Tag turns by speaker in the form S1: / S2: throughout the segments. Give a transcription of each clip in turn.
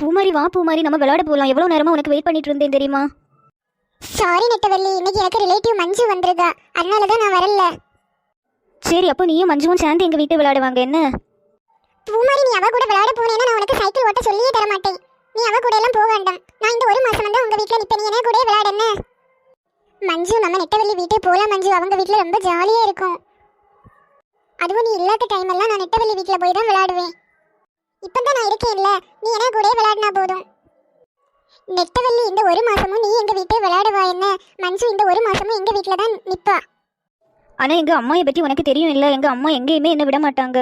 S1: பூமாரி வா பூமாரி, நம்ம விளையாட போகலாம். எவ்வளோ நேரமா உனக்கு வெயிட் பண்ணிட்டு இருந்தேன் தெரியுமா?
S2: சாரி நெட்டவள்ளி, இன்னைக்கு எனக்கு ரிலேட்டிவ் மஞ்சு வந்திருக்கா, அதனால தான் நான் வரல.
S1: சரி, அப்போ நீயும் மஞ்சுவும் சேர்ந்து எங்கள் வீட்டை விளையாடுவாங்க என்ன?
S2: பூமாரி, நீ அவ கூட விளையாட போனேன்னா நான் உனக்கு சைக்கிள் ஓட்ட சொல்லியே தர மாட்டேன். நீ அவ கூட எல்லாம் போக வேண்டாம். நான் இந்த ஒரு மாசம் வந்து உங்க வீட்டில் நிற்பேன். நீ என்ன கூட விளையாட என்ன? மஞ்சு, நம்ம நெட்டவள்ளி வீட்டுக்கு போகலாம் மஞ்சு. அவங்க வீட்டில் ரொம்ப ஜாலியாக இருக்கும். அதுவும் நீ இல்லாத டைம் எல்லாம் நான் நெட்டவள்ளி வீட்டில் போய் தான் விளையாடுவேன். இப்போ தான் நான் இருக்கேன்ல, நீ என்ன கூட விளையாடினா போதும். நெட்டவள்ளி, இந்த ஒரு மாசமும் நீ எங்க வீட்டை விளையாடுவா என்ன? மஞ்சு இந்த ஒரு மாசமும் எங்க வீட்டில் தான் நிற்பா.
S1: ஆனால் எங்கள் அம்மாயை பற்றி உனக்கு தெரியும் இல்லை? எங்கள் அம்மா எங்கேயுமே என்ன விட மாட்டாங்க.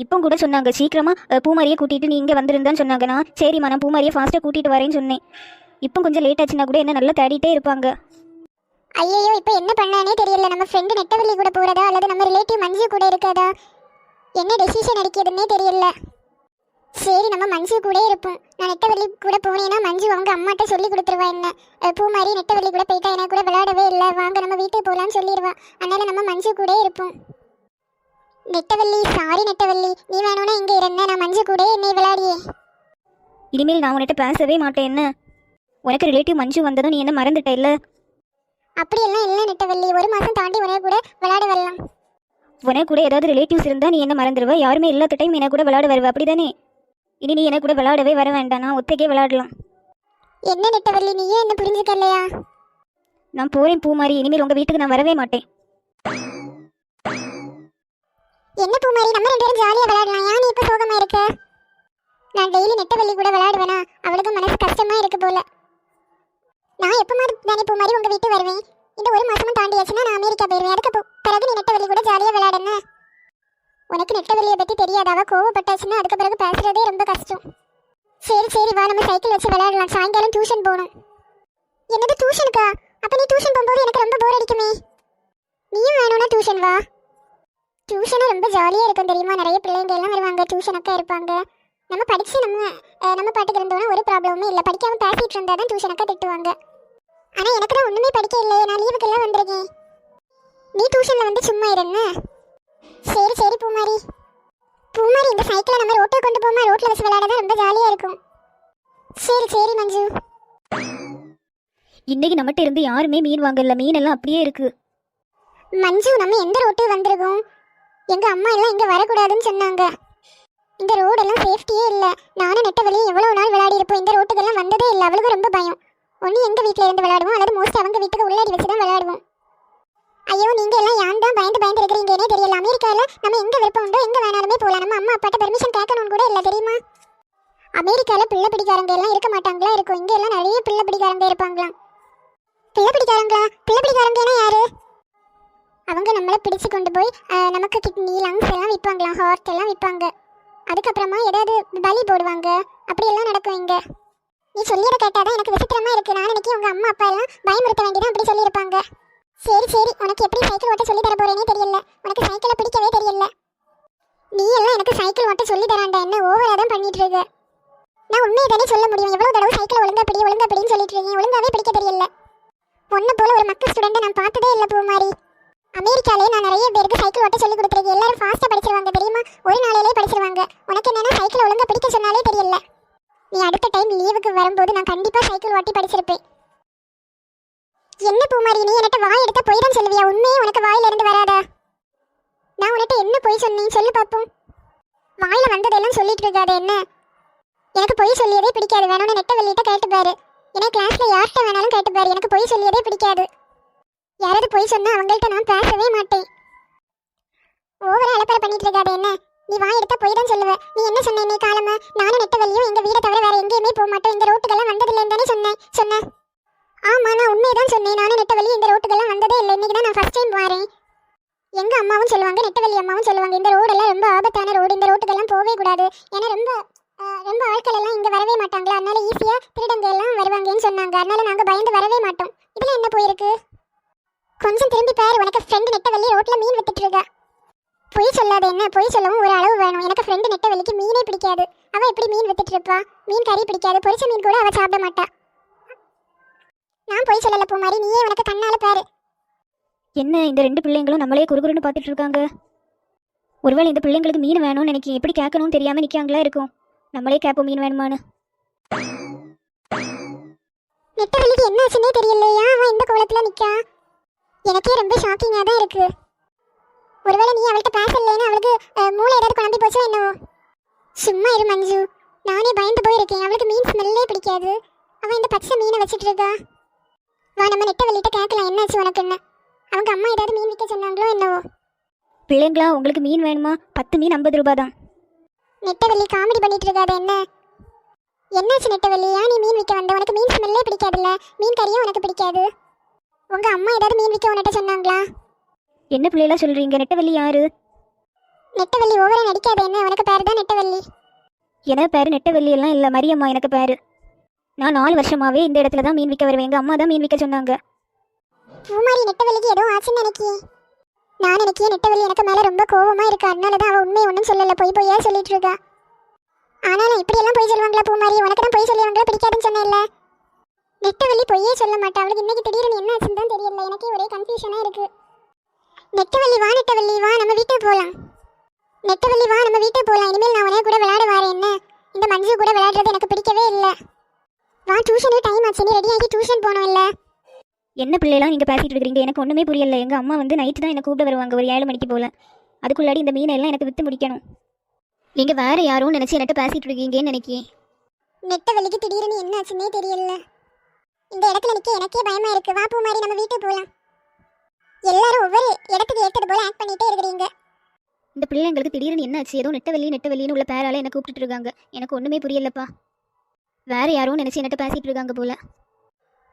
S1: இப்போ கூட சொன்னாங்க சீக்கிரமாக பூமாரியை கூட்டிகிட்டு நீ இங்கே வந்திருந்தான்னு சொன்னாங்க. நான் சரிம்மா, நான் பூமாரியை ஃபாஸ்ட்டாக கூட்டிகிட்டு வரேன்னு சொன்னேன். இப்போ கொஞ்சம் லேட் ஆச்சுன்னா கூட என்ன நல்லா தேடிட்டே இருப்பாங்க.
S2: ஐயோ, இப்போ என்ன பண்ணானே தெரியல. நம்ம ஃப்ரெண்டு நெட்டவள்ளி கூட போறதா அல்லது நம்ம ரிலேட்டிவ் மஞ்சு கூட இருக்கதா, என்ன டெசிஷன் எடுக்கிறதுனே தெரியல. சரி, நம்ம மஞ்சு கூட இருப்போம். நான் நெட்டவள்ளி கூட போனேன்னா மஞ்சு அவங்க அம்மாட்ட சொல்லி கொடுத்துருவா. என்ன பூமாரி நெட்டவள்ளி கூட போயிட்டா எனக்கு கூட விளையாடவே இல்லை, வாங்க நம்ம வீட்டுக்கு போகலான்னு சொல்லிடுவா. அதனால நம்ம மஞ்சு கூட இருப்போம். நெட்டவள்ளி, சாரி நெட்டவள்ளி, நீ வேணும்னா இங்கே இருந்த, நான் மஞ்சு கூட நீ விளையாடியே.
S1: இனிமேல் நான் உன்கிட்ட பேசவே மாட்டேன் என்ன? உனக்கு ரிலேட்டிவ் மஞ்சு வந்ததும் நீ என்ன மறந்துட்ட இல்லை?
S2: அப்படியெல்லாம் இல்லை நெட்டவள்ளி, ஒரு மாதம் தாண்டி உனக்கு கூட விளையாட வரலாம்.
S1: உனக்கு கூட ஏதாவது ரிலேட்டிவ்ஸ் இருந்தால் நீ என்ன மறந்துடுவ? யாருமே இல்லாத டைம் என்ன கூட விளையாட வருவ, அப்படி தானே? இனி நீ எனக்கு கூட விளையாடவே வர வேண்டாம், நான் ஒத்தைக்கே விளையாடலாம்.
S2: என்ன நெட்டவள்ளி, நீயே என்ன புரிஞ்சுக்கலையா?
S1: நான் போகிறேன் பூமாரி, இனிமேல் உங்கள் வீட்டுக்கு நான் வரவே மாட்டேன்.
S2: என்ன பூமாரி, நம்ம ரெண்டு பேரும் ஜாலியாக விளையாடலாம். ஏன் நீ இப்போ சோகமாக இருக்க? நான் டெய்லி நெட்டவள்ளி கூட விளையாடுவேனா, அவளுக்கு மனசு கஷ்டமா இருக்கு போல. நான் எப்போ மாதிரி தானே பூமாரி உங்கள் வீட்டு வருவேன். இந்த ஒரு மாசமும் தாண்டியாச்சுன்னா நான் அமெரிக்கா போயிடுவேன். அதுக்கு பிறகு நீ நெட்டவள்ளி கூட ஜாலியாக விளையாடுன. உனக்கு நெட்டவள்ளியை பற்றி தெரியாது, அவள் கோவப்பட்டாச்சுன்னா அதுக்கு பிறகு பேசுறதே ரொம்ப கஷ்டம். சரி சரி, வா நம்ம சைக்கிள் வச்சு விளையாடலாம். சாயங்காலம் டியூஷன் போகணும். என்னது டியூஷனுக்கா? அப்போ நீ டியூஷன் போகும்போது எனக்கு ரொம்ப போர் அடிக்குமே. நீயும் வேணும்னா டியூஷன் வா. டியூஷனும் ரொம்ப ஜாலியாக இருக்கும் தெரியுமா? நிறைய பிள்ளைங்க எல்லாம் வருவாங்க, டியூஷனுக்கா இருப்பாங்க. நம்ம படித்து நம்ம பாட்டுக்கு இருந்தோம்னா ஒரு ப்ராப்ளமுமே இல்லை. படிக்காமல் பேசிகிட்டு இருந்தால் தான் டியூஷனுக்கா திட்டுவாங்க. ஆனால் எனக்கு தான் ஒன்றுமே படிக்க இல்லையே, நான் லீவுக்கெல்லாம் வந்திருக்கேன். நீ டியூஷனில் வந்து சும்மா இருன்னு. சரி சரி பூமாரி. பூமாரி, இந்த சைக்கிளை நம்ம ரோட்டில் கொண்டு போமா, ரோட்டில் வச்சு விளையாட தான் ரொம்ப ஜாலியாக இருக்கும். சரி சரி மஞ்சு.
S1: இன்னைக்கு நம்மகிட்ட இருந்து யாருமே மீன் வாங்கல, மீன் எல்லாம் அப்படியே இருக்கு.
S2: மஞ்சு, நம்ம எந்த ரோட்டுக்கு வந்திருக்கோம்? எங்கள் அம்மா எல்லாம் இங்கே வரக்கூடாதுன்னு சொன்னாங்க. இந்த ரோடெல்லாம் சேஃப்டியே இல்லை. நானும் நெட்டவள்ளியும் எவ்வளோ நாள் விளையாடி இருப்போம், இந்த ரோட்டுக்கெல்லாம் வந்ததே இல்லை. அவளுக்கு ரொம்ப பயம். ஒன்று எங்கள் வீட்டில் இருந்து விளையாடுவோம், அல்லது மோஸ்ட் அவங்க வீட்டுக்கு உள்ளாடி வச்சு தான் விளையாடுவோம். ஐயோ, நீங்கள் எல்லாம் ஏன் தான் பயந்து இருக்கிறீங்கன்னே தெரியல. அமெரிக்காவில் நம்ம எங்கே விருப்பம் உண்டோ எங்கே வேணாலுமே போகலாம். நம்ம அம்மா அப்பாட்ட பெர்மிஷன் கேட்கணும்னு கூட இல்லை தெரியுமா? அமெரிக்காவில் பிள்ளை பிடிக்காரங்க எல்லாம் இருக்க மாட்டாங்களா இருக்கும். இங்கே எல்லாம் நிறைய பிள்ளை பிடிக்காரங்க இருப்பாங்களாம். பிள்ளை பிடிக்காரங்கன்னா யாரு? அவங்க நம்மளை பிடிச்சு கொண்டு போய் நமக்கு கிட்னி லங்ஸ் எல்லாம் விற்பாங்களாம், ஹார்ட் எல்லாம் விற்பாங்க. அதுக்கப்புறமா ஏதாவது பலி போடுவாங்க. அப்படியெல்லாம் நடக்கும் இங்கே. நீ சொல்லியதை கேட்டாதான் எனக்கு விசித்திரமா இருக்கு. நான் நினைக்கி உங்க அம்மா அப்பா எல்லாம் பயமுறுத்த வேண்டியதான் அப்படி சொல்லியிருப்பாங்க. சரி சரி, உனக்கு எப்படி சைக்கிள் ஓட்ட சொல்லி தர போறேனே தெரியல. உனக்கு சைக்கிளை பிடிக்கவே தெரியல. நீ எல்லாம் எனக்கு சைக்கிள் ஓட்ட சொல்லி தராண்டா, என்ன ஓவரா தான் பண்ணிட்டு இருக்க. நான் உண்மையை தானே சொல்ல முடியும். எவ்வளவு தடவை சைக்கிளை ஒழுங்கா பிடின்னு சொல்லிட்டு இருக்கேன். ஒழுங்காவே பிடிக்க தெரியல. பொண்ணு போல ஒரு மக்க ஸ்டூடெண்ட் நான் பார்த்ததே இல்லை பூமாரி. அமெரிக்காலே நான் நிறைய பேருக்கு சைக்கிள் ஓட்ட சொல்லி கொடுத்துருக்கேன். எல்லாரும் ஃபாஸ்ட்டாக படிச்சிருவாங்க தெரியுமா? ஒரு நாளிலே படிச்சிருவாங்க. உனக்கு என்னன்னா சைக்கிளை ஒழுங்கா பிடிக்க சொன்னாலே தெரியல. நீ அடுத்த டைம் லீவுக்கு வரும்போது நான் கண்டிப்பாக சைக்கிள் ஓட்டி படிச்சிருப்பேன். என்ன பூமாரி, நீ என்கிட்ட வாய் எடுத்த போய் தான் சொல்லுவியா? உண்மையே உனக்கு வாயிலிருந்து வராதா? நான் உன்கிட்ட என்ன பொய் சொன்னேன் சொல்லு பார்ப்போம். வாயில வந்ததெல்லாம் சொல்லிட்டு இருக்காது என்ன? எனக்கு பொய் சொல்லியதே பிடிக்காது. வேணும்னு நெட்டவள்ளிட்ட கேட்டுப்பாரு. எனக்கு கிளாஸ்ல யார்கிட்ட வேணாலும் கேட்டுப்பாரு. எனக்கு பொய் சொல்லியதே பிடிக்காது. யாராவது பொய் சொன்னா அவங்கள்ட்ட நான் பேசவே மாட்டேன். ஓவரா அலப்பறை பண்ணிட்டு இருக்காது என்ன? நீ வாய் எடுத்தா போய் தான் சொல்லுவ. நீ என்ன சொன்ன நீ காலமா? நானும் நெட்டவள்ளியும் எங்க வீடை தவிர வேற எங்கேயுமே போக மாட்டோம், இந்த ரோட்டுக்கெல்லாம் வந்ததில்லைன்னு தானே சொன்னேன். ஆமா, நான் உண்மையதான் சொன்னேன். நானும் நெட்டவள்ளி இந்த ரோட்டுக்கெல்லாம் வந்ததே இல்லை. இன்னைக்கு தான் நான் ஃபர்ஸ்ட் டைம் வரேன். எங்க அம்மாவும் சொல்லுவாங்க, நெட்டவள்ளி அம்மாவும் சொல்லுவாங்க, இந்த ரோடெல்லாம் ரொம்ப ஆபத்தான ரோடு, இந்த ரோட்டுக்கெல்லாம் போகவே கூடாது. ஏன்னா ரொம்ப ஆட்கள் எல்லாம் இங்க வரவே மாட்டாங்களா, அதனால ஈஸியா திருடங்க எல்லாம் வருவாங்கன்னு சொன்னாங்க. அதனால நாங்க பயந்து வரவே மாட்டோம். இதுல என்ன போயிருக்கு? கொஞ்சம் திரும்பி பாரு, உனக்கு ஃப்ரெண்டு நெட்டவள்ளி ரோட்ல மீன் வித்துட்டு இருக்கா. பொய் சொல்லாத என்ன? பொய் சொல்லவும் ஒரு அளவு வேணும். எனக்கு ஃப்ரெண்டு நெட்டவள்ளிக்கு மீனே பிடிக்காது. அவ எப்படி மீன் வித்துட்டு இருப்பா? மீன் கறி பிடிக்காது, பொரிச்ச மீன் கூட அவ சாப்பிட மாட்டா. நான் பொய் சொல்லல பூமாரி, நீயே உனக்கு கண்ணால பாரு.
S1: என்ன இந்த ரெண்டு பிள்ளைங்களும் நம்மளே குறுகுறுன்னு பார்த்துட்டு இருக்காங்க? ஒருவேளை இந்த பிள்ளைங்களுக்கு மீன் வேணும்னு எனக்கு எப்படி கேட்கணும்னு தெரியாமல் நிற்காங்களா இருக்கும். நம்மளே கேட்போம் மீன் வேணுமான்னு.
S2: நெட்டவள்ளிக்கு என்ன ஆச்சுன்னே தெரியலையா, அவன் இந்த கோலத்துல நிக்கா. எனக்கே ரொம்ப ஷாக்கிங்கா தான் இருக்கு. ஒருவேளை நீ அவள்கிட்ட பேசலைன்னு அவளுக்கு மூளை ஏதாவது குழம்பி போச்சோ என்னவோ. சும்மா இரு மஞ்சு, நானே பயந்து போயிருக்கேன். அவளுக்கு மீன் ஸ்மெல்லே பிடிக்காது. அவன் இந்த பச்சை மீனை வச்சுட்டு இருக்கா. வா நம்ம நெட்டவள்ளிட்ட கேட்கலாம் என்னாச்சு உனக்குன்னு. அவங்க அம்மா ஏதாவது மீன் விற்க சொன்னாங்களோ என்னவோ.
S1: பிள்ளைங்களா, உங்களுக்கு மீன் வேணுமா? 10 மீன் 50 ரூபா தான்.
S2: நெட்டவள்ளி காமெடி பண்ணிட்டு இருக்காத என்ன? என்னாச்சு நெட்டவள்ளி, ஏன் நீ மீன் விற்க வந்த? உனக்கு மீன் ஸ்மெல்லே பிடிக்காதுல்ல, மீன் கறியும் உனக்கு பிடிக்காது. உங்க அம்மா ஏதாவது மீன் விற்க உன்கிட்ட சொன்னாங்களா?
S1: என்ன பிள்ளைகளா சொல்றீங்க? நெட்டவள்ளி யாரு?
S2: நெட்டவள்ளி ஓவரா நடிக்காத என்ன? உனக்கு பேர் தான் நெட்டவள்ளி.
S1: எனக்கு பேரு நெட்டவள்ளி எல்லாம் இல்லை, மரியம்மா எனக்கு பேரு. நான் 4 வருஷமாவே இந்த இடத்துல தான் மீன் விற்க வருவேன். எங்கள் அம்மா தான் மீன் விற்க சொன்னாங்க.
S2: பூமாரி, நெட்டவள்ளிக்கு ஏதோ ஆச்சுன்னு நினைக்கி. நான் நினைக்கிய நெட்டவள்ளி எனக்கு மேலே ரொம்ப கோவமா இருக்கா. அதனால தான் அவள் உண்மையை ஒன்றும் சொல்லலை, பொய்யா சொல்லிட்டு இருக்கா. ஆனாலும் இப்படியெல்லாம் பொய் சொல்லுவாங்களா பூமாரி? உனக்கு தான் பொய் சொல்லுவாங்களா பிடிக்காதுன்னு சொன்னேன்ல. நெட்டவள்ளி பொய்யே சொல்ல மாட்டா. அவளுக்கு இன்னைக்கு திடீர்னு என்ன ஆச்சுன்னு தான் தெரியல. எனக்கே ஒரே கன்ஃபியூஷனாக இருக்கு. நெட்டவள்ளி வா, நெட்டவள்ளி வா, நம்ம வீட்டுக்கு போகலாம். நெட்டவள்ளி வா, நம்ம வீட்டுக்கு போகலாம். இனிமேல் நான் உனே கூட விளையாட வரேன் என்ன? இந்த மஞ்சு கூட விளையாடுறது எனக்கு பிடிக்கவே இல்லை. வா, டியூஷனுக்கு டைம் ஆச்சு, நீ ரெடி ஆகி டியூஷன் போகணும் இல்லை?
S1: என்ன பிள்ளைலாம் நீங்கள் பேசிகிட்டு இருக்கிறீங்க? எனக்கு ஒன்றுமே புரியல. எங்கள் அம்மா வந்து நைட்டு தான் என்னை கூப்பிட்டு வருவாங்க, ஒரு 7 மணிக்கு போல். அதுக்குள்ளாடி இந்த மீனை எல்லாம் எனக்கு விற்று முடிக்கணும். நீங்கள் வேறு யாரும் நினச்சி என்கிட்ட பேசிகிட்டு இருக்கீங்கன்னு நினைக்கிறேன்.
S2: நெட்டவள்ளிக்கு திடீர்னு என்ன ஆச்சுன்னே தெரியல. இந்த இடத்துல நிற்க எனக்கே பயமா இருக்கு. வா பூமாரி, நம்ம வீட்டுக்கு போகலாம். எல்லாரும் ஒவ்வொரு இடத்துக்கு ஏற்றது போல ஆக்ட் பண்ணிட்டே இருக்கிறீங்க.
S1: இந்த பிள்ளைங்களுக்கு திடீர்னு என்ன ஆச்சு? ஏதோ நெட்டவள்ளின்னு உள்ள பேரால என்னை கூப்பிட்டுட்டு இருக்காங்க. எனக்கு ஒன்றுமே புரியலப்பா. வேறு யாரும் நினச்சி என்கிட்ட பேசிகிட்டு இருக்காங்க போல்.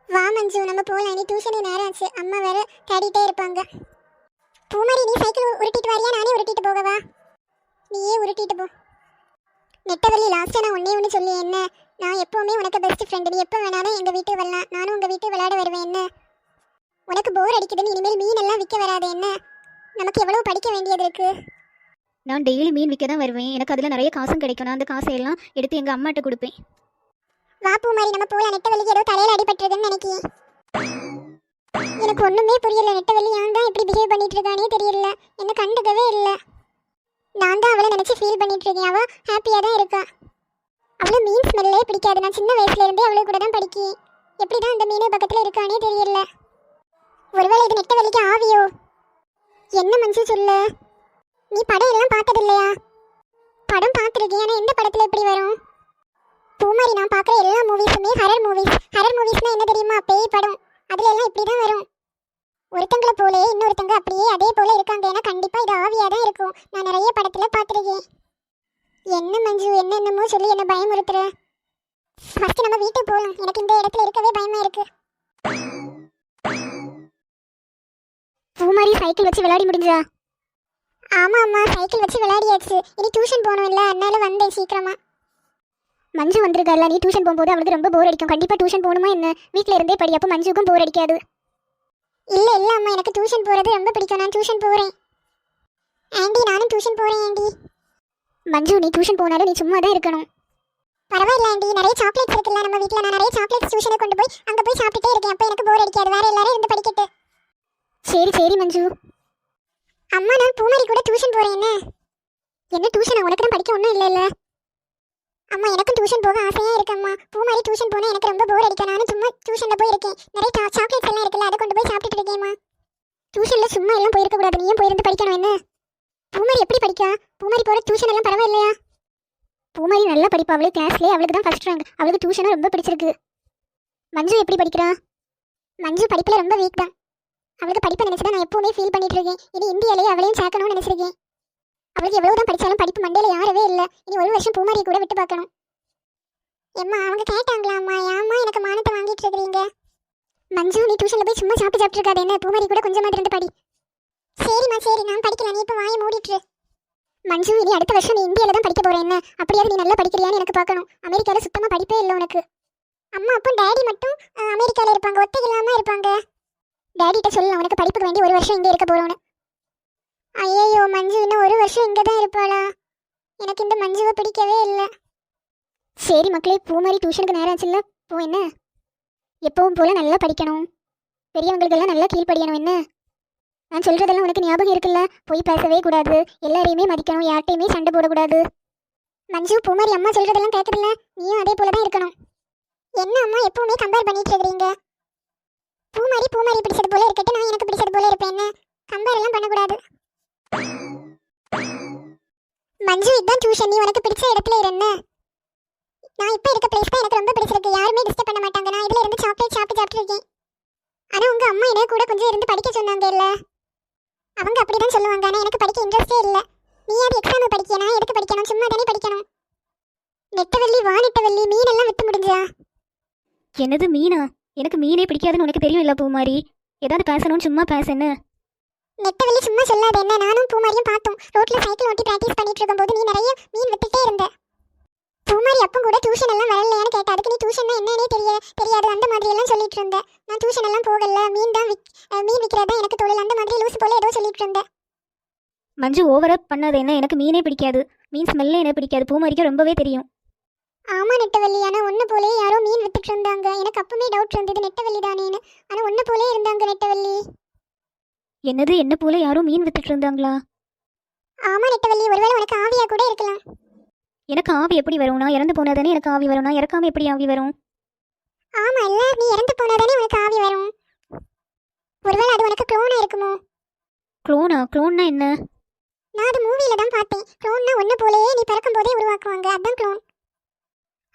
S2: வா மஞ்சு, நம்ம போகலாம். நீ டியூஷனுக்கு நேரம் ஆச்சு, அம்மா வேற தேடிட்டே இருப்பாங்க. பூமாரி, நீ சைக்கிள் உருட்டிட்டு வரியா? நானே உருட்டிட்டு போகவா? நீயே உருட்டிட்டு போ. நெட்டவள்ளி, லாஸ்ட்டாக நான் ஒன்று சொல்லி என்ன, நான் எப்போவுமே உனக்கு பெஸ்ட் ஃப்ரெண்டு. நீ எப்போ வேணாலும் எங்கள் வீட்டுக்கு வரலாம். நானும் உங்கள் வீட்டுக்கு விளையாட வருவேன் என்ன? உனக்கு போர் அடிக்குதுன்னு இனிமேல் மீன் எல்லாம் விற்க வராது என்ன? நமக்கு எவ்வளோ படிக்க வேண்டியது இருக்கு.
S1: நான் டெய்லி மீன் விற்க தான் வருவேன். எனக்கு அதில் நிறைய காசும் கிடைக்கும். நான் அந்த காசையெல்லாம் எடுத்து எங்கள் அம்மாட்ட கொடுப்பேன்.
S2: வா பூமாரி, நம்ம போகலாம். நெட்டவள்ளிக்கு ஏதோ தலையில் அடிபட்டுருதுன்னு நினைக்கிறேன். எனக்கு ஒன்றுமே புரியல. நெட்டவள்ளி ஏன் தான் இப்படி பிஹேவ் பண்ணிட்டு இருக்கானே தெரியல. என்ன கண்டுக்கவே இல்லை. நான் தான் அவளை நினச்சி ஃபீல் பண்ணிட்டு இருக்கேன். அவள் ஹாப்பியாக தான் இருக்கா. அவளும் மீன் ஸ்மெல்லே பிடிக்காது. நான் சின்ன வயசுலேருந்தே அவளை கூட தான் படிக்கேன். எப்படி தான் இந்த மீன் பக்கத்தில் இருக்கானே தெரியல. ஒருவேளை இது நெட்டவள்ளிக்கு ஆவியோ? என்ன மஞ்சு சொல்ல? நீ படம் எல்லாம் பார்த்தது இல்லையா? படம் பார்த்துருக்கேன், ஆனால் எந்த படத்தில் எப்படி வரும்? பூமாரி, நான் பார்க்குற எல்லா மூவிஸுமே ஹரர் மூவிஸ். ஹரர் மூவிஸ்னால் என்ன தெரியுமா? பேய் படம். அதுல எல்லாம் இப்படி தான் வரும். ஒருத்தங்களை போலே இன்னொருத்தங்க அப்படியே அதே போல இருக்காங்க. ஏன்னா கண்டிப்பாக இது ஆவியாக தான் இருக்கும். நான் நிறைய படத்தில் பார்த்துருக்கேன். என்ன மஞ்சு, என்னென்னமோ சொல்லி என்ன பயமுறுத்துற? ஃபர்ஸ்ட் நம்ம வீட்டுக்கு போகலாம். எனக்கு இந்த இடத்துல இருக்கவே பயமா இருக்கு. பூமாரி, சைக்கிள் வச்சு விளையாடி முடிஞ்சா? ஆமா அம்மா, சைக்கிள் வச்சு விளையாடியாச்சு. இனி டியூஷன் போகணும் இல்லை, அதனால வந்தேன் சீக்கிரமா. மஞ்சு வந்திருக்கால, நீ டியூஷன் போகும்போது அவளுக்கு ரொம்ப போர் அடிக்கும். கண்டிப்பாக டியூஷன் போகணுமா என்ன? வீட்டில் இருந்தே படி, அப்போ மஞ்சுக்கும் போர் அடிக்காது. இல்லை இல்லை அம்மா, எனக்கு டியூஷன் போகிறது ரொம்ப பிடிக்கும். நான் டியூஷன் போகிறேன் ஆண்டி. நானும் டியூஷன் போகிறேன் ஆண்டி. மஞ்சு, நீ டியூஷன் போனாலும் நீ சும்மா தான் இருக்கணும். பரவாயில்ல ஆண்டி, நிறைய சாக்லேட்ஸ் இருக்குல்ல நம்ம வீட்டில். நான் நிறைய சாக்லேட்ஸ் டியூஷனை கொண்டு போய் அங்கே போய் சாப்பிட்டுட்டே இருக்கேன். அப்போ எனக்கு போர் அடிக்காது. வேற எல்லாரும் இருந்து படிக்கட்டு. சரி சரி மஞ்சு. அம்மா, நான் பூமாரி கூட டியூஷன் போகிறேன். என்ன டியூஷன்? உனக்கு தான் படிக்க ஒன்றும் இல்லை இல்லை? அம்மா, எனக்கும் டியூஷன் போக ஆசையாக இருக்கு அம்மா. பூமாரி டியூஷன் போனால் எனக்கு ரொம்ப போர் அடிக்கும். நானும் சும்மா டியூஷனில் போயிருக்கேன். நிறைய சாக்லேட்ஸ் எல்லாம் இருக்குல்ல, அதை கொண்டு போய் சாப்பிட்டுட்டு இருக்கேம்மா. டியூஷனில் சும்மா எல்லாம் போயிருக்கக்கூடாது, நீயும் போயிருந்து படிக்கணும் என்ன? பூமாரி எப்படி படிக்கா? பூமாரி போகிற டியூஷன் எல்லாம் பரவாயில்லையா? பூமாரி நல்லா படிப்பா. அவளுக்கு கிளாஸ்லேயே அவளுக்கு தான் ஃபர்ஸ்ட் ரேங்க். அவளுக்கு டியூஷனும் ரொம்ப பிடிச்சிருக்கு. மஞ்சு எப்படி படிக்கிறா? மஞ்சு படிப்பில் ரொம்ப வீக் தான். அவளுக்கு படிப்பை நினச்சி தான் நான் எப்போவுமே ஃபீல் பண்ணிட்டு இருக்கேன். இனி இந்தியாவிலேயே அவளையும் சேர்க்கணும்னு நினச்சிருக்கேன். அவளுக்கு எவ்வளோ தான் படித்தாலும் படிப்பு மண்டையில் யாரவே இல்லை. இனி ஒரு வருஷம் பூமாரியை கூட விட்டு பார்க்கணும். எம்மா, அவங்க கேட்டாங்களா அம்மா? ஏம்மா எனக்கு மானத்தை வாங்கிட்டு இருக்கிறீங்க? மஞ்சு, நீ டியூஷனில் போய் சும்மா சாப்பிட்டு இருக்காது என்ன? பூமாரி கூட கொஞ்சமாக இருந்து படி. சரிம்மா சரி, நான் படிக்கலாம். நீ இப்போ வாயை மூடிட்டுரு. மஞ்சு, இனி அடுத்த வருஷம் நீ இந்தியாவில் தான் படிக்க போகிறேன் என்ன? அப்படியாவது நீ நல்லா படிக்கிறியான்னு எனக்கு பார்க்கணும். அமெரிக்காவில் சுத்தமாக படிப்பே இல்லை உனக்கு. அம்மா அப்போ டேடி மட்டும் அமெரிக்காவில் இருப்பாங்க, ஒத்தைக்கு இல்லாமல் இருப்பாங்க. டேடிகிட்ட சொல்லலாம் உனக்கு படிப்புக்கு வேண்டி ஒரு வருஷம் இங்கே இருக்க போகிறோன்னு. ஐயோ மஞ்சு, இன்னும் ஒரு வருஷம் இங்கே தான் இருப்பாளா? எனக்கு இந்த மஞ்சுவை பிடிக்கவே இல்லை. சரி மக்களே, பூமாரி டியூஷனுக்கு நேரம் ஆச்சுல்ல, போ என்ன? எப்பவும் போல் நல்லா படிக்கணும். பெரியவங்களுக்கெல்லாம் நல்லா கீழ்ப்படியணும் என்ன? நான் சொல்கிறதெல்லாம் உனக்கு ஞாபகம் இருக்குல்ல? போய் பேசவே கூடாது, எல்லாரையுமே மதிக்கணும், யார்கிட்டையுமே சண்டை போடக்கூடாது. மஞ்சு, பூமாரி அம்மா சொல்கிறதெல்லாம் கேட்குறதில்ல, நீயும் அதே போல தான் இருக்கணும். என்ன அம்மா எப்பவுமே கம்பேர் பண்ணிட்டு இருக்கீங்க? பூமாரி பிடிச்சது போல இருக்கட்டும், நான் எனக்கு பிடிச்சது போல இருப்பேன். என்ன கம்பேர் எல்லாம் பண்ணக்கூடாது. மஞ்சு, இதுதான் டியூஷன். நீ உனக்கு பிடிச்ச இடத்துல இரு. நான் இப்போ இருக்க பிளேஸ் தான் எனக்கு ரொம்ப பிடிச்சிருக்கு. யாருமே டிஸ்டர்ப் பண்ண மாட்டாங்க. நான் இதுல இருந்து சாக்லேட் சாப்பிட்டு இருக்கேன். ஆனா உங்க அம்மா என்ன கூட கொஞ்சம் இருந்து படிக்க சொன்னாங்க இல்ல? அவங்க அப்படிதான் சொல்லுவாங்க. ஆனா எனக்கு படிக்க இன்ட்ரெஸ்டே இல்ல. நீ அது எக்ஸாம் படிக்க, நான் எதுக்கு படிக்கணும்? சும்மா தானே படிக்கணும். நெட்டவள்ளி, வா நெட்டவள்ளி, மீன் எல்லாம் வித்து முடிஞ்சா?
S1: என்னது மீனா? எனக்கு மீனே பிடிக்காதுன்னு உனக்கு தெரியும் இல்லை பூமாரி? ஏதாவது பேசணும்னு சும்மா பேசுன்னு.
S2: நெட்டவள்ளி சும்மா சொல்லாத என்ன. நானும் பூமாரியும் பார்த்தோம். ரோட்ல சைக்கிள் ஓட்டி பிராக்டிஸ் பண்ணிட்டு இருக்கும்போது நீ நிறைய மீன் வித்துட்டே இருந்த. பூமாரி அப்போ கூட டியூஷன் எல்லாம் வரலையான்னு கேட்டா, அதுக்கு நீ டியூஷன்னா என்னன்னே தெரியாது அந்த மாதிரி எல்லாம் சொல்லிட்டு இருந்த. நான் டியூஷன் எல்லாம் போகல, மீன் விற்கிறதா எனக்கு தொழில், அந்த மாதிரி லூசு போல ஏதோ சொல்லிட்டு இருந்தேன்.
S1: மஞ்சு ஓவரா பண்ணாது என்ன. எனக்கு மீனே பிடிக்காது. மீன் ஸ்மெல்லே எனக்கு பிடிக்காது. பூமாரிக்கு ரொம்பவே தெரியும்.
S2: ஆமா நெட்டவள்ளி, ஆனா ஒன்னு போலே யாரோ மீன் வித்துட்டு இருந்தாங்க. எனக்கு அப்பவே டவுட் இருந்தது நெட்டவள்ளி தானேன்னு. ஆனா ஒன்னு போலே இருந்தாங்க நெட்டவள்ளி.
S1: என்னது, என்ன போல யாரும் மீன் வித்துட்டு இருந்தாங்களா?
S2: ஆமா நெட்டவள்ளி, ஒருவேளை உனக்கு ஆவியா கூட இருக்கலாம்.
S1: எனக்கு ஆவி எப்படி வரும்? நான் இறந்து போனாதானே எனக்கு ஆவி வரும். நான் இறக்காம எப்படி ஆவி வரும்?
S2: ஆமா இல்ல, நீ இறந்து போனாதானே உனக்கு ஆவி வரும். ஒருவேளை அது உனக்கு க்ளோனா இருக்குமோ?
S1: க்ளோனா? க்ளோன்னா என்ன?
S2: நான் அது மூவில தான் பார்த்தேன். க்ளோன்னா ஒன்னு போலயே நீ பிறக்கும் போதே உருவாக்குவாங்க, அதான் க்ளோன்.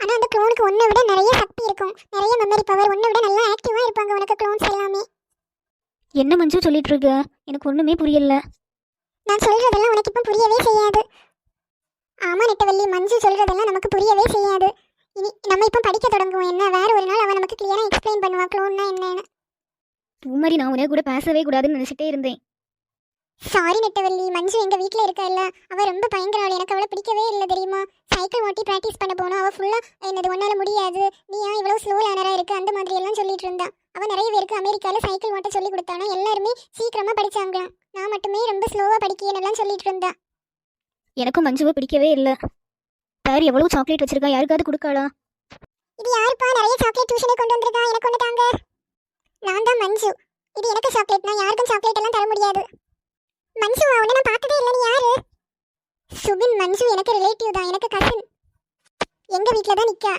S2: ஆனா அந்த க்ளோனுக்கு ஒன்னை விட நிறைய சக்தி இருக்கும், நிறைய மெமரி பவர், ஒன்னை விட நல்லா ஆக்டிவா இருப்பாங்க உனக்கு க்ளோன்ஸ் எல்லாமே.
S1: என்ன மஞ்சு சொல்லிட்டு இருக்க? எனக்கு ஒண்ணுமே புரியல.
S2: நான் சொல்றதெல்லாம் உனக்கு இப்போ புரியவே செய்யாது. ஆமா நெட்டவள்ளி, மஞ்சு சொல்றதெல்லாம் நமக்கு புரியவே செய்யாது. இனி நம்ம இப்போ படிக்க தொடங்குவோம். என்ன வேற ஒரு நாள் அவன் நமக்கு கிளியரா எக்ஸ்பிளைன் பண்ணுவா க்ளோன்னா என்னன்னு.
S1: பூமாரி, நான் உனக்கு கூட பேசவே கூடாதுன்னு நினைச்சிட்டே இருந்தேன்.
S2: சாரி நெட்டவள்ளி, மஞ்சு எங்க வீட்ல இருக்கா இல்ல, அவ ரொம்ப பயங்கரவாள். எனக்கு அவளை பிடிக்கவே இல்லை தெரியுமா? சைக்கிள் ஓட்டி பிராக்டிஸ் பண்ண போனோம். அவ ஃபுல்லா என்னது ஒன்னால முடியாது, நீ ஏன் இவ்வளவு ஸ்லோ லேனரா இருக்கு, அந்த மாதிரி எல்லாம் சொல்லிட்டு இருந்தா. அவ நிறைய பேருக்கு அமெரிக்கால சைக்கிள் ஓட்ட சொல்லி கொடுத்தானா, எல்லாருமே சீக்கிரமா படிச்சாங்களாம். நான் மட்டுமே ரொம்ப ஸ்லோவா படிக்கிறேன்னு சொல்லிட்டு இருந்தா.
S1: எனக்கும் மஞ்சுவை பிடிக்கவே இல்லை. சார் எவ்வளவு சாக்லேட் வச்சிருக்கா? யாருக்காவது கொடுக்காளா?
S2: இது யாருப்பா நிறைய சாக்லேட் டியூஷனை கொண்டு வந்திருக்கா? எனக்கு ஒன்று தாங்க. நான் தான் மஞ்சு. இது எனக்கு சாக்லேட். நான் யாருக்கும் சாக்லேட் எல்லாம் தர முடியாது. மஞ்சு, அவனை நான் பார்த்ததே இல்லை. நீ யாரு? சுபின். மஞ்சு எனக்கு ரிலேட்டிவ் தான், எனக்கு கசின். எங்க வீட்டில் தான் நிற்கா.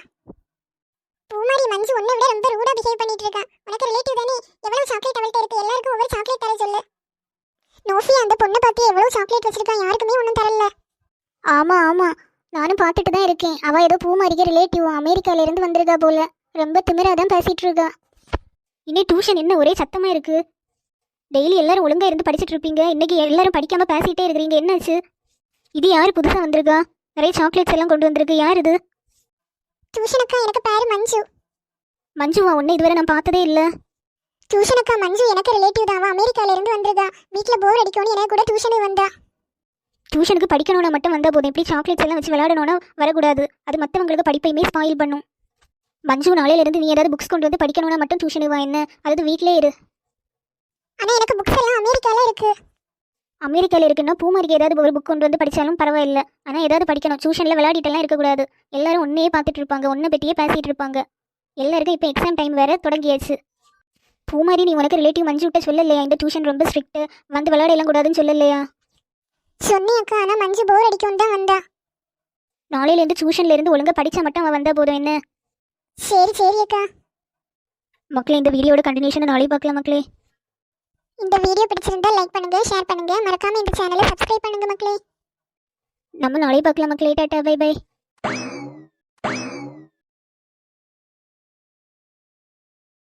S2: பூமாரி, மஞ்சு உன்னை விட ரொம்ப ரூடா பிஹேவ் பண்ணிட்டு இருக்கா. உனக்கு ரிலேட்டிவ் தானே, எவ்வளவு சாக்லேட் அவள்கிட்ட இருக்கு? எல்லாருக்கும் ஒவ்வொரு சாக்லேட் தர சொல்லு. நோஃபி, அந்த பொண்ணை பார்த்து எவ்வளவு சாக்லேட் வச்சிருக்கா, யாருக்குமே ஒன்றும் தரல.
S1: ஆமா ஆமா, நானும் பார்த்துட்டு தான் இருக்கேன். அவ ஏதோ பூமாரிக்கு ரிலேட்டிவ், அமெரிக்கால இருந்து வந்திருக்கா போல. ரொம்ப திமிராதான் பேசிட்டு இருக்கா. இன்னைக்கு டியூஷன் என்ன ஒரே சத்தமா இருக்கு? டெய்லி எல்லாரும் ஒழுங்கா இருந்து படிச்சுட்டு இருப்பீங்க, இன்னைக்கு எல்லாரும் படிக்காம பேசிட்டே இருக்கிறீங்க. என்னாச்சு? இது யாரு புதுசா வந்திருக்கா? நிறைய சாக்லேட்ஸ் எல்லாம் கொண்டு வந்திருக்கு. யார் இது?
S2: டியூஷனுக்கா, எனக்கு பேரு மஞ்சு.
S1: மஞ்சுவா? உன்னை இதுவரை நான் பார்த்ததே இல்ல.
S2: டியூஷனுக்கா, மஞ்சு எனக்கு ரிலேட்டிவ் தான். அவன் அமெரிக்கால இருந்து வந்திருக்கா. வீட்டில் போர் அடிக்கும்னு எனக்கு கூட டியூஷனுக்கு வந்தா.
S1: டியூஷனுக்கு படிக்கணும்னா மட்டும் வந்தா போதும். இப்படி சாக்லேட்ஸ் எல்லாம் வச்சு விளையாடணும்னா வரக்கூடாது. அது மற்றவங்களுக்கு படிப்பையுமே ஸ்பாயில் பண்ணும். மஞ்சு, நாளையில இருந்து நீ ஏதாவது புக்ஸ் கொண்டு வந்து படிக்கணும்னா மட்டும் டியூஷனுக்கு வா. என்ன, அதாவது வீட்டிலே இரு.
S2: ஆனா எனக்கு புக்ஸ் எல்லாம் அமெரிக்கால இருக்கு.
S1: அமெரிக்கால இருக்குன்னா பூமாரிக்கு ஏதாவது ஒரு புக் கொண்டு வந்து படிச்சாலும் பரவாயில்ல. ஆனா ஏதாவது படிக்கணும். டியூஷன்ல விளையாடிட்டெல்லாம் இருக்கக்கூடாது. எல்லாரும் ஒன்னையே பார்த்துட்டு இருப்பாங்க, ஒன்றை பற்றியே பேசிட்டு இருப்பாங்க. எல்லாருக்கும் இப்போ எக்ஸாம் டைம் வேற தொடங்கியாச்சு. பூமாரி, நீ உனக்கு ரிலேட்டிவ் மஞ்சு விட்ட சொல்லலையா இந்த டியூஷன் ரொம்ப ஸ்ட்ரிக்ட், வந்து விளையாட எல்லாம் கூடாதுன்னு சொல்லலையா?
S2: சொன்னேன் அக்கா, ஆனா மஞ்சு போர் அடிக்கும் தான் வந்தா.
S1: நாளையிலேருந்து டியூஷன்ல இருந்து ஒழுங்கா படிச்சா மட்டும் அவன் வந்தா போதும். என்ன?
S2: சரி சரி அக்கா.
S1: மக்களே, இந்த வீடியோட கண்டினியூஷன் நாளை பார்க்கலாம் மக்களே.
S2: இந்த வீடியோ பிடிச்சிருந்தா லைக் பண்ணுங்க, ஷேர் பண்ணுங்க, மறக்காம இந்த சேனலை சப்ஸ்கிரைப் பண்ணுங்க மக்களே.
S1: நம்ம நாளை பார்க்கலாம் மக்களே. Tata, bye by.